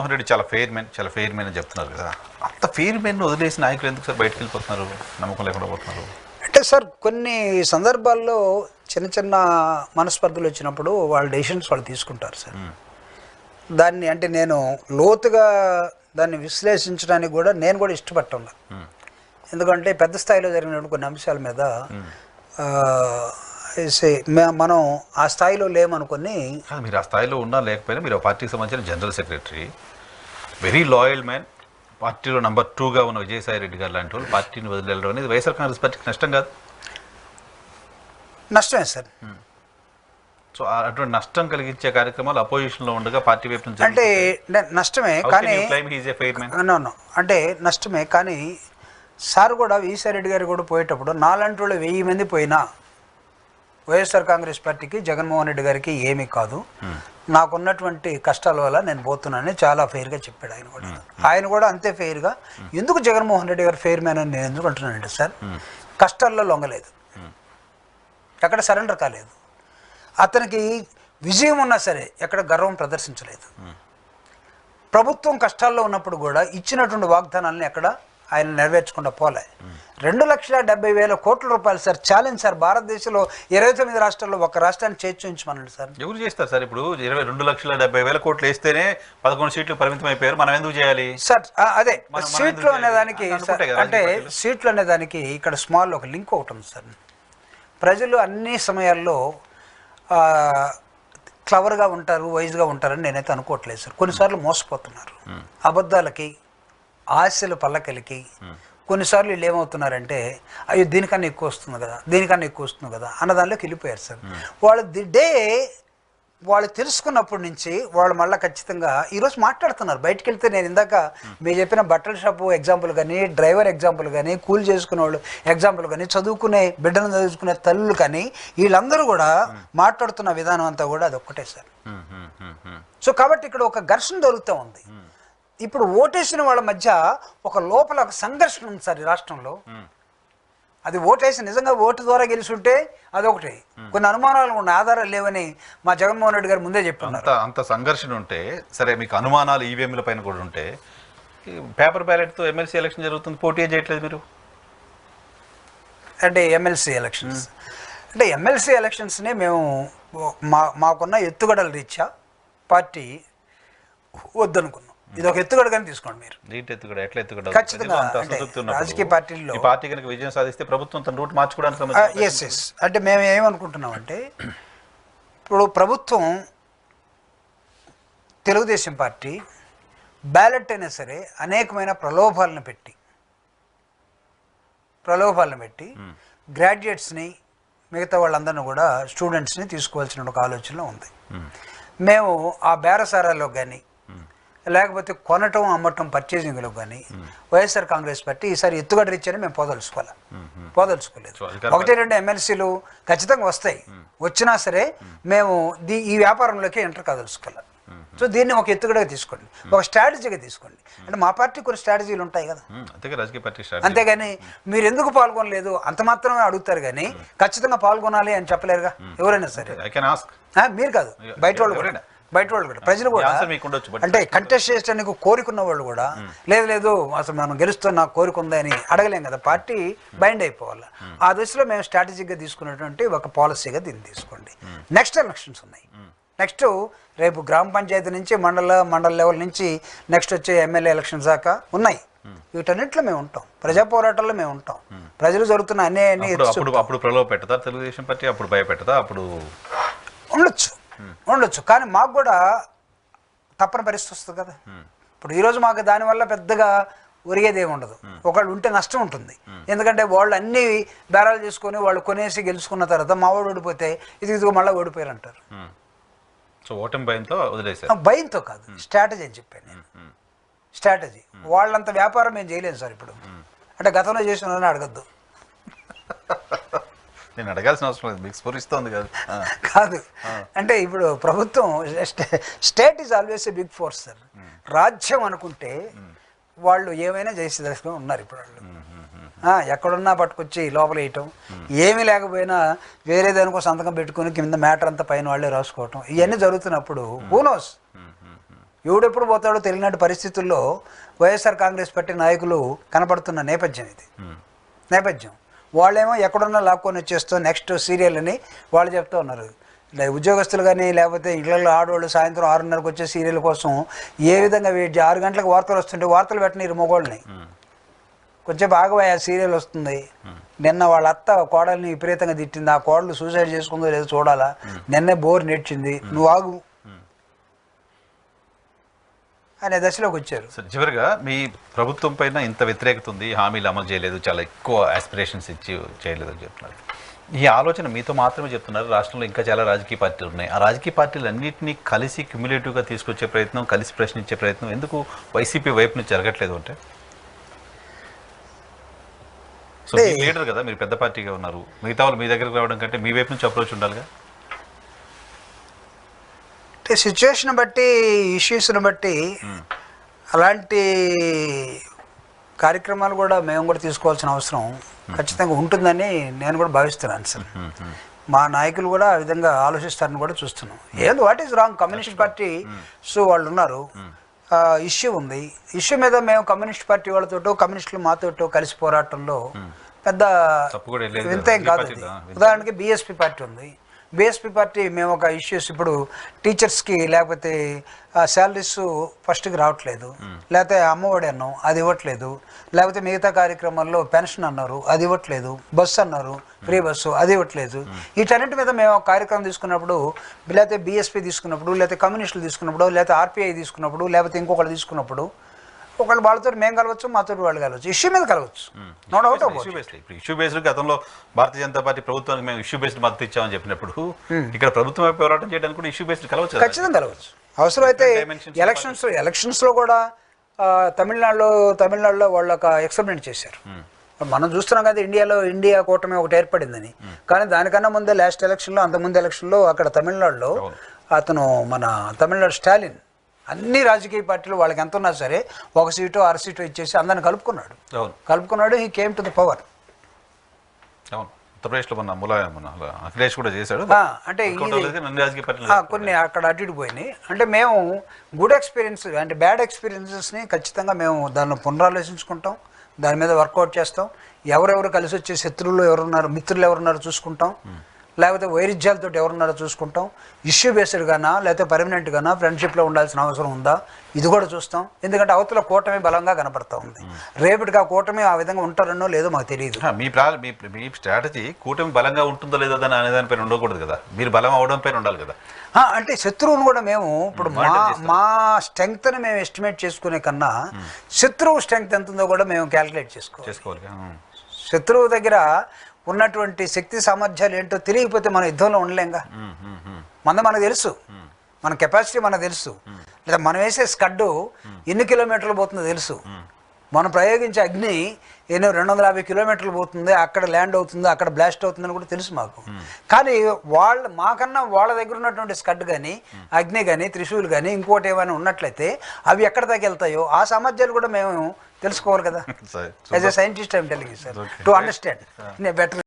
జగన్మోహన్ రెడ్డి చాలా fair men అని చెప్తున్నారు కదా, అంత ఫెయిర్ మెన్ వదిలేసి నాయకులు ఎందుకు సార్ బయటకు వెళ్ళిపోతున్నారు, నమ్మకం లేకుండా పోతున్నారు? అంటే సార్ కొన్ని సందర్భాల్లో చిన్న చిన్న మనస్పర్ధలు వచ్చినప్పుడు వాళ్ళ డెసిషన్స్ వాళ్ళు తీసుకుంటారు సార్. దాన్ని అంటే నేను లోతుగా దాన్ని విశ్లేషించడానికి కూడా నేను కూడా ఇష్టపడటంలా. ఎందుకంటే పెద్ద స్థాయిలో జరిగినటువంటి కొన్ని అంశాల మీద మనం ఆ స్థాయిలో లేమనుకొని. మీరు ఆ స్థాయిలో ఉన్నా లేకపోయినా మీరు పార్టీకి సంబంధించిన general secretary, very loyal man, పార్టీలో నెంబర్ 2గా ఉన్న విజయసాయి రెడ్డి గారు లాంటి వాళ్ళు పార్టీని వదిలేయడం అనేది వైఎస్ఆర్ కాంగ్రెస్ పార్టీకి నష్టం కాదు? నష్టమే సార్. సో అటువంటి నష్టం కలిగించే కార్యక్రమాలు అపోజిషన్లో ఉండగా పార్టీ వైపు నుంచి అంటే నష్టమే, కానీ అంటే నష్టమే. కానీ సార్ కూడా విజయసాయి రెడ్డి గారు కూడా పోయేటప్పుడు నాలాంటి వాళ్ళు 1000 మంది పోయినా వైఎస్ఆర్ కాంగ్రెస్ పార్టీకి జగన్మోహన్ రెడ్డి గారికి ఏమీ కాదు, నాకున్నటువంటి కష్టాల వల్ల నేను పోతున్నానని చాలా ఫెయిర్గా చెప్పాడు ఆయన కూడా. ఆయన కూడా అంతే ఫెయిర్గా, ఎందుకు జగన్మోహన్ రెడ్డి గారు ఫెయిర్ మ్యాన్ అని నేను ఎందుకు అంటున్నానంటే సార్, కష్టాల్లో లొంగలేదు, ఎక్కడ సరెండర్ కాలేదు, అతనికి విజయం ఉన్నా సరే ఎక్కడ గర్వం ప్రదర్శించలేదు. ప్రభుత్వం కష్టాల్లో ఉన్నప్పుడు కూడా ఇచ్చినటువంటి వాగ్దానాలను ఎక్కడ ఆయన నెరవేర్చకుండా పోలే. 2,70,000 కోట్ల రూపాయలు సార్ ఛాలెంజ్ సార్. భారతదేశంలో 29 రాష్ట్రాల్లో ఒక రాష్ట్రాన్ని చేర్చుంచమనండి సార్. ఎవరు చేస్తారు సార్? ఇప్పుడు 2,70,000 కోట్లు వేస్తేనే 11 సీట్లు పరిమితం అయిపోయారు, మనం ఎందుకు చేయాలి సార్? అదే సీట్లు అనేదానికి అంటే సీట్లు అనేదానికి ఇక్కడ స్మాల్ ఒక లింక్ ఒకటి ఉంది సార్. ప్రజలు అన్ని సమయాల్లో క్లవర్గా ఉంటారు, వైజ్గా ఉంటారని నేనైతే అనుకోవట్లేదు సార్. కొన్నిసార్లు మోసపోతున్నారు, అబద్ధాలకి, ఆశల పల్లకలకి. కొన్నిసార్లు వీళ్ళు ఏమవుతున్నారంటే అయ్యో దీనికన్నా ఎక్కువ వస్తుంది కదా, దీనికన్నా ఎక్కువ వస్తుంది కదా అన్న దానిలోకి వెళ్ళిపోయారు సార్. వాళ్ళు వాళ్ళు తెలుసుకున్నప్పటి నుంచి వాళ్ళు మళ్ళీ ఖచ్చితంగా ఈరోజు మాట్లాడుతున్నారు. బయటకు వెళ్తే నేను ఇందాక మీరు చెప్పిన బట్టల షాపు ఎగ్జాంపుల్ కానీ, డ్రైవర్ ఎగ్జాంపుల్ కానీ, కూలి చేసుకునే వాళ్ళు ఎగ్జాంపుల్ కానీ, బిడ్డను చదువుకునే తల్లులు కానీ, వీళ్ళందరూ కూడా మాట్లాడుతున్న విధానం అంతా కూడా అది ఒక్కటే సార్. సో కాబట్టి ఇక్కడ ఒక ఘర్షణ జరుగుతూ ఉంది. ఇప్పుడు ఓటేసిన వాళ్ళ మధ్య ఒక లోపల ఒక సంఘర్షణ ఉంది సార్ ఈ రాష్ట్రంలో. అది ఓటేసి నిజంగా ఓటు ద్వారా గెలిచి ఉంటే అదొకటి, కొన్ని అనుమానాలు ఉన్న ఆధారాలు లేవని మా జగన్మోహన్ రెడ్డి గారు ముందే చెప్తున్నారు. అంత సంఘర్షణ ఉంటే సరే, మీకు అనుమానాలు ఈవీఎంల పైన కూడా ఉంటే పేపర్ బ్యాలెట్తో ఎమ్మెల్సీ ఎలక్షన్ జరుగుతుంది, పోటీ చేయట్లేదు మీరు? అంటే ఎమ్మెల్సీ ఎలక్షన్స్ని మేము మాకున్న ఎత్తుగడల రీత్యా పార్టీ వద్దనుకున్నాం. ఇది ఒక ఎత్తుగడగానే తీసుకోండి మీరు. ఖచ్చితంగా రాజకీయ పార్టీల్లో పార్టీ కనుక విజయం సాధిస్తే ప్రభుత్వం తన రూట్ మార్చుకోవడానికి ఎస్ అంటే మేము ఏమనుకుంటున్నామంటే, ఇప్పుడు ప్రభుత్వం తెలుగుదేశం పార్టీ బ్యాలెట్ అయినా సరే అనేకమైన ప్రలోభాలను పెట్టి గ్రాడ్యుయేట్స్ని, మిగతా వాళ్ళందరినీ కూడా స్టూడెంట్స్ని తీసుకోవాల్సిన ఒక ఆలోచనలో ఉంది. మేము ఆ బేరసారాల్లో కానీ, లేకపోతే కొనటం, అమ్మటం, పర్చేజింగ్లో కానీ వైఎస్ఆర్ కాంగ్రెస్ పార్టీ ఈసారి ఎత్తుగడ రీత్యాని మేము పోదలుచుకోలేదు. 1-2 ఎమ్మెల్సీలు ఖచ్చితంగా వస్తాయి, వచ్చినా సరే మేము ఈ వ్యాపారంలోకి ఎంటర్ కాదలుచుకోవాలి. సో దీన్ని ఒక ఎత్తుగడగా తీసుకోండి, ఒక స్ట్రాటజీగా తీసుకోండి. అంటే మా పార్టీ కొన్ని స్ట్రాటజీలు ఉంటాయి కదా, అంతేగాని మీరు ఎందుకు పాల్గొనలేదు అంత మాత్రమే అడుగుతారు, కానీ ఖచ్చితంగా పాల్గొనాలి అని చెప్పలేరుగా ఎవరైనా సరే. మీరు కాదు, బయట వాళ్ళు కూడా ప్రజలు కూడా అంటే కంటెస్ట్ చేయడానికి కోరికున్న వాళ్ళు కూడా లేదు అసలు మనం గెలుస్తున్న కోరిక ఉందని అడగలేం కదా, పార్టీ బైండ్ అయిపోవాలి. ఆ దశలో మేము స్ట్రాటజిక్గా తీసుకున్నటువంటి ఒక పాలసీగా దీన్ని తీసుకోండి. నెక్స్ట్ ఎలక్షన్స్ ఉన్నాయి. నెక్స్ట్ రేపు గ్రామ పంచాయతీ నుంచి మండల లెవెల్ నుంచి నెక్స్ట్ వచ్చే ఎమ్మెల్యే ఎలక్షన్స్ దాకా ఉన్నాయి. వీటన్నింటిలో మేము ఉంటాం, ప్రజా పోరాటాల్లో మేము ఉంటాం. ప్రజలు జరుగుతున్న అన్యాయాన్ని ప్రలోభ పెట్టదా తెలుగుదేశం పార్టీ? అప్పుడు భయపెట్టదా? అప్పుడు ఉండొచ్చు, కానీ మాకు కూడా తప్పని పరిస్థితి వస్తుంది కదా. ఇప్పుడు ఈరోజు మాకు దానివల్ల పెద్దగా ఒరిగేది ఏమి ఉండదు. ఒకళ్ళు ఉంటే నష్టం ఉంటుంది, ఎందుకంటే వాళ్ళు అన్ని బేరాలు చేసుకొని వాళ్ళు కొనేసి గెలుచుకున్న తర్వాత మా వాడు ఓడిపోతే ఇదిగో మళ్ళీ ఓడిపోయారు అంటారు. భయంతో కాదు, స్ట్రాటజీ అని చెప్పాను నేను. స్ట్రాటజీ వాళ్ళంత వ్యాపారం మేము చేయలేము సార్ ఇప్పుడు. అంటే గతంలో చేసిన అడగద్దు, నేను అడగాల్సిన అవసరం లేదు, మీకు స్ఫురిస్తోంది కాదు. అంటే ఇప్పుడు ప్రభుత్వం state is always a big force sir. రాజ్యం అనుకుంటే వాళ్ళు ఏమైనా చేసే దశలో ఉన్నారు ఇప్పుడు వాళ్ళు. ఎక్కడున్నా పట్టుకొచ్చి లోపల వేయటం, ఏమీ లేకపోయినా వేరే దానికో సంతకం పెట్టుకుని కింద మ్యాటర్ అంతా పైన వాళ్ళే రాసుకోవటం, ఇవన్నీ జరుగుతున్నప్పుడు హూ నోస్ ఎవడెప్పుడు పోతాడో తెలియనట్టు పరిస్థితుల్లో వైఎస్ఆర్ కాంగ్రెస్ పార్టీ నాయకులు కనపడుతున్న నేపథ్యం ఇది. నేపథ్యం వాళ్ళేమో ఎక్కడున్నా లాక్కొని వచ్చేస్తూ నెక్స్ట్ సీరియల్ అని వాళ్ళు చెప్తూ ఉన్నారు. ఉద్యోగస్తులు కానీ లేకపోతే ఇళ్లలో ఆడవాళ్ళు సాయంత్రం 6:30కు వచ్చే సీరియల్ కోసం ఏ విధంగా వెయిట్ 6 గంటలకు వార్తలు వస్తుంటే వార్తలు పెట్టనీరు మొగోళ్ళని. కొంచెం బాగా ఆ సీరియల్ వస్తుంది. నిన్న వాళ్ళ అత్త కోడల్ని విపరీతంగా తిట్టింది. ఆ కోడలు సూసైడ్ చేసుకుందో లేదో చూడాలా. నిన్నే బోర్ నెట్టింది, నువ్వు ఆగు అనే దశలోకి వచ్చారు. సార్ చివరిగా మీ ప్రభుత్వం పైన ఇంత వ్యతిరేకత ఉంది, హామీలు అమలు చేయలేదు, చాలా ఎక్కువ ఆస్పిరేషన్స్ ఇచ్చి చేయలేదు అని చెప్తున్నారు. ఈ ఆలోచన మీతో మాత్రమే చెప్తున్నారు. రాష్ట్రంలో ఇంకా చాలా రాజకీయ పార్టీలు ఉన్నాయి. ఆ రాజకీయ పార్టీలు అన్నింటినీ కలిసి క్యుములేటివ్గా తీసుకొచ్చే ప్రయత్నం, కలిసి ప్రశ్నించే ప్రయత్నం ఎందుకు వైసీపీ వైపు నుంచి జరగట్లేదు అంటే? సో లీడర్ కదా, మీరు పెద్ద పార్టీగా ఉన్నారు, మిగతా వాళ్ళు మీ దగ్గరకు రావడం కంటే మీ వైపు నుంచి అప్రోచ్ ఉండాలిగా. అంటే సిచ్యువేషన్ బట్టి, ఇష్యూస్ని బట్టి అలాంటి కార్యక్రమాలు కూడా మేము కూడా తీసుకోవాల్సిన అవసరం ఖచ్చితంగా ఉంటుందని నేను కూడా భావిస్తున్నాను సార్. మా నాయకులు కూడా ఆ విధంగా ఆలోచిస్తారని కూడా చూస్తున్నాం. ఏదో what is wrong, communist party so వాళ్ళు ఉన్నారు, ఇష్యూ ఉంది. ఇష్యూ మీద మేము కమ్యూనిస్ట్ పార్టీ వాళ్ళతో కమ్యూనిస్టులు మాతో కలిసి పోరాటంలో పెద్ద వింత ఏం కాదు. ఉదాహరణకి బీఎస్పీ పార్టీ ఉంది. బీఎస్పీ పార్టీ మేము ఒక ఇష్యూస్ ఇప్పుడు టీచర్స్కి లేకపోతే శాలరీస్ ఫస్ట్కి రావట్లేదు, లేకపోతే అమ్మఒడి అన్నాం అది ఇవ్వట్లేదు, లేకపోతే మిగతా కార్యక్రమాల్లో పెన్షన్ అన్నారు అది ఇవ్వట్లేదు, బస్సు అన్నారు ఫ్రీ బస్సు అది ఇవ్వట్లేదు. వీటన్నిటి మీద మేము ఒక కార్యక్రమం తీసుకున్నప్పుడు, లేకపోతే బీఎస్పీ తీసుకున్నప్పుడు, లేకపోతే కమ్యూనిస్టులు తీసుకున్నప్పుడు, లేకపోతే ఆర్పీఐ తీసుకున్నప్పుడు, లేకపోతే ఇంకొకళ్ళు తీసుకున్నప్పుడు, ఒకళ్ళు వాళ్ళతో మేము కలవచ్చు, మాతో వాళ్ళు కలవచ్చు, ఇష్యూ మీద కలవచ్చు, నో డౌట్. ఇప్పుడు ఇష్యూ బేస్డ్ గతంలో భారతీయ జనతా పార్టీ ప్రభుత్వానికి మేము ఇష్యూ బేస్డ్ మద్దతు ఇచ్చామని చెప్పినప్పుడు ఇక్కడ ప్రభుత్వం పోరాటం చేయడానికి కూడా ఇష్యూ బేస్డ్ కలవచ్చు, ఖచ్చితంగా కలవచ్చు. అవసరమైతే ఎలక్షన్స్లో కూడా తమిళనాడులో వాళ్ళు ఒక ఎక్స్పెరిమెంట్ చేశారు. మనం చూస్తున్నాం కదా ఇండియా కూటమి ఒకటి ఏర్పడిందని. కానీ దానికన్నా ముందే లాస్ట్ ఎలక్షన్లో, అంతకుముందు ఎలక్షన్లో అక్కడ తమిళనాడులో అతను మన తమిళనాడు స్టాలిన్ అన్ని రాజకీయ పార్టీలు వాళ్ళకి ఎంత ఉన్నా సరే 1 సీటు 6 సీటు ఇచ్చేసి అందరిని కలుపుకున్నాడు. He came to the power. ఉత్తరప్రదేశ్లో అఖిలేష్ కూడా చేశాడు. అంటే కొన్ని అక్కడ అటు ఇటు పోయినాయి. అంటే మేము గుడ్ ఎక్స్పీరియన్స్ అంటే బ్యాడ్ ఎక్స్పీరియన్సెస్ని ఖచ్చితంగా మేము దాన్ని పునరాలోచించుకుంటాం, దాని మీద వర్కౌట్ చేస్తాం. ఎవరెవరు కలిసి వచ్చే శత్రువులు ఎవరున్నారు, మిత్రులు ఎవరున్నారో చూసుకుంటాం, లేకపోతే వైరుధ్యాలతో ఎవరున్నారో చూసుకుంటాం. ఇష్యూ బేస్డ్ గానా లేకపోతే పర్మనెంట్ గానా ఫ్రెండ్షిప్లో ఉండాల్సిన అవసరం ఉందా ఇది కూడా చూస్తాం. ఎందుకంటే అవతల కూటమి బలంగా కనపడతా ఉంది. రేపటికి ఆ కూటమి ఆ విధంగా ఉంటారనో లేదో మాకు తెలియదు. మీ స్ట్రాటజీ కూటమి బలంగా ఉంటుందో లేదో అనే దానిపైన ఉండకూడదు కదా, మీరు బలం అవడం పైన ఉండాలి కదా. అంటే శత్రువును కూడా మేము ఇప్పుడు మా స్ట్రెంగ్త్ని మేము ఎస్టిమేట్ చేసుకునే కన్నా శత్రువు స్ట్రెంగ్త్ ఎంత ఉందో కూడా మేము క్యాలిక్యులేట్ చేసుకోవాలి. శత్రువు దగ్గర ఉన్నటువంటి శక్తి సామర్థ్యాలు ఏంటో తెలియకపోతే మనం యుద్ధంలో ఉండలేంగా. మనకు తెలుసు, మన కెపాసిటీ మనకు తెలుసు, లేదా మనం వేసే స్కడ్డు ఎన్ని కిలోమీటర్లు పోతుందో తెలుసు, మనం ప్రయోగించే అగ్ని 250 కిలోమీటర్లు పోతుంది, అక్కడ ల్యాండ్ అవుతుంది, అక్కడ బ్లాస్ట్ అవుతుందని కూడా తెలుసు మాకు. కానీ మాకన్నా వాళ్ళ దగ్గర ఉన్నటువంటి స్కడ్ కానీ అగ్ని కానీ త్రిశూల్ కానీ ఇంకోటి ఏమైనా ఉన్నట్లయితే అవి ఎక్కడ దాకా వెళ్తాయో ఆ సామర్థ్యాలు కూడా మేము తెలుసుకోవాలి కదా. As a scientist I'm telling you sir to understand better.